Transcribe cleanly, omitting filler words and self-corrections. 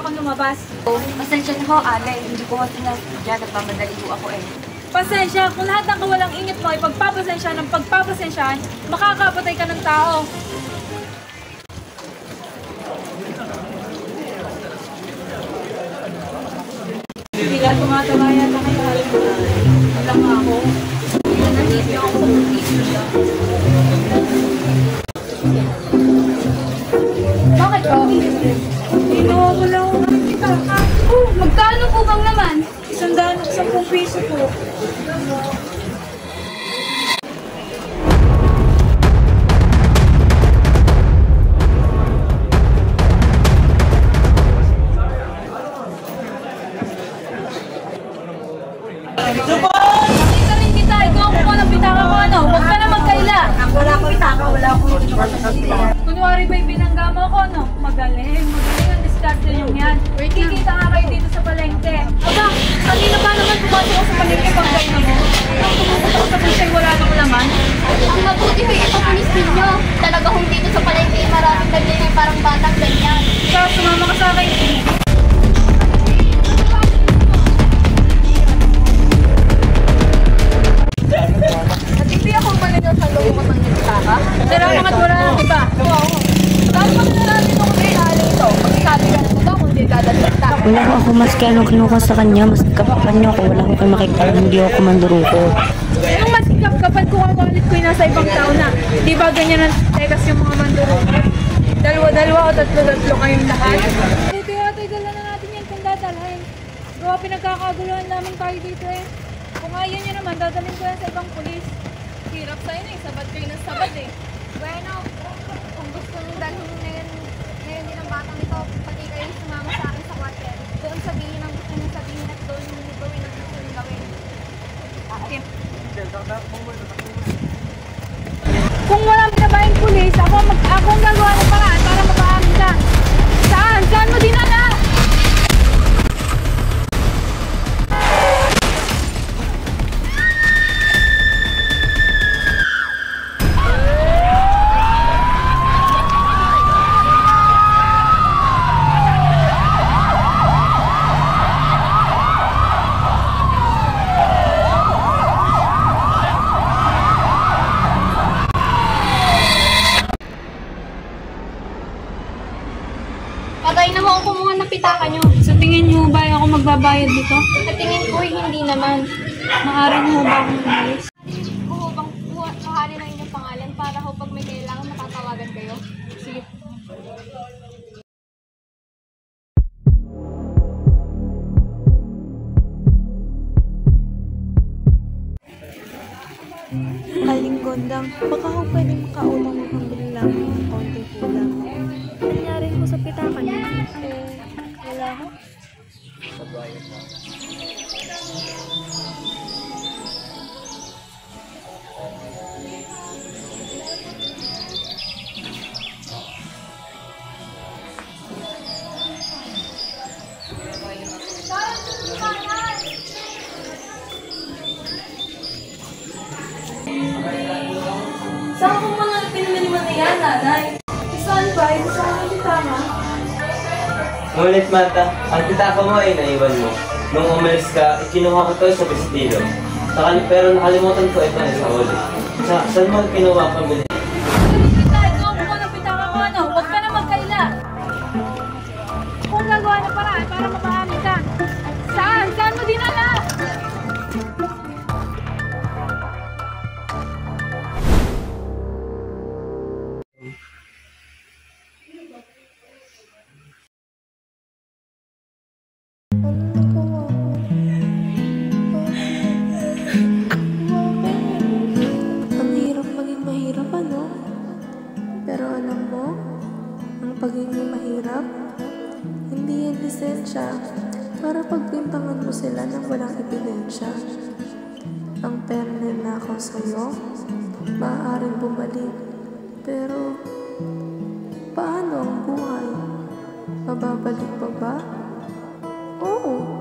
akong lumabas. Pasensya na ho, Alay. Hindi ko kasi nasadya. Nagpamadali ho ako eh. Pasensya, kung lahat ng kawalang ingat mo ay pagpapasensya ng pagpapasensyahan, makakapatay ka ng tao. Hindi lang tumatalayan na kayo. Alam ako. Nandito ako sa pag-isip siya. Bakit po? Dito, wala akong nakikita. Magkano po bang naman? 110 piso po. Nakita rin kita. Ikaw ang kuha ng pitaka ko ano. Huwag ka na magkaila. Wala akong itaka, wala akong kunwari ba'y binangga mo ako, no? Magaling ang diskarte yung yan. Kikita nga kayo dito sa palengke. Aba, kanina ba naman pumasok ako sa palengke pag kayo na mo? Ang tumutot ako sa bulsay, wala nang laman. Ang mabuti ko ipapulis ninyo. Talaga kung dito sa palengke maraming nagbibigay parang batang ganyan. Ikaw, sumama ka sa akin. At hindi ako mananaw sa loob mo ng pitaka. Pero mga wala lang iba. Saan mo na natin ako pinali ito? Pagkasabi ka na ito kung hindi dadalita. Wala ko ako mas kaya nung kinuha sa kanya, mas kapapan niyo ako, wala ko kayo makikita, hindi ako manduruko. Yung mas kapag ko ang wallet ko yung nasa ibang tao na, di ba ganyan ang tegas yung mga manduro? Dalawa-dalawa o tatlo-tatlo kayong lahat. Buti ate, dala na natin yan kung dadalhin. Gawa pinagkakaguluhan namin tayo dito eh. Kung ayaw nyo naman, dadalhin ko yan sa ibang pulis. Hirap sa'yo na eh. Sabad kayo ng sabad eh. Bueno, kung gusto nyo dalhin ngayon din ang batang ito, pati kayo sumama sa akin sa kwartel. Doon sabihin ang gusto nyo sabihin at doon nyo gawin ang gusto nyo gawin. Kung walang binabayang pulis, ako ang gagawa ng paraan para mapaamin ka. Saan? Saan mo dinala? Patay na mo ang kumuha ng pitaka nyo. Sa tingin niyo ba ako magbabayad dito? Sa tingin ko, hindi naman. Maaari mo ba akong umalis? Oo, bang mahalin ang inyong pangalan para ho pag may kailangan matatawagan kayo. Sige. Aling Gondang, baka ho pwede makautang mo hanggang lang ng konti kulang. Nangyari ko sa pitaka niya. Wala ho. Saan ko mo na pinamili mo na yan, nanay? Saan ba? Saan ang pitaka? Ngunit Mata, ang pitaka mo ay naiwan mo. Nung umalis ka, ikinuha ko to sa vestilo. Pero nakalimutan ko ito sa uli. Saan mo kinuha ang pamili? Ikaw ang kuha ng pitaka ko, ano? Huwag ka na magkaila. Kung gagawa ng paraan para mapaamin ka. Saan? Saan mo dinala? Ang hirap maging mahirap, ano? Pero alam mo, ang pagiging mahirap, hindi yan lisensya para pagbintangan mo sila ng walang ebidensya. Ang pera nila ako sa'yo, maaaring bumalik. Pero, paano ang buhay? Mababalik pa ba? Oo.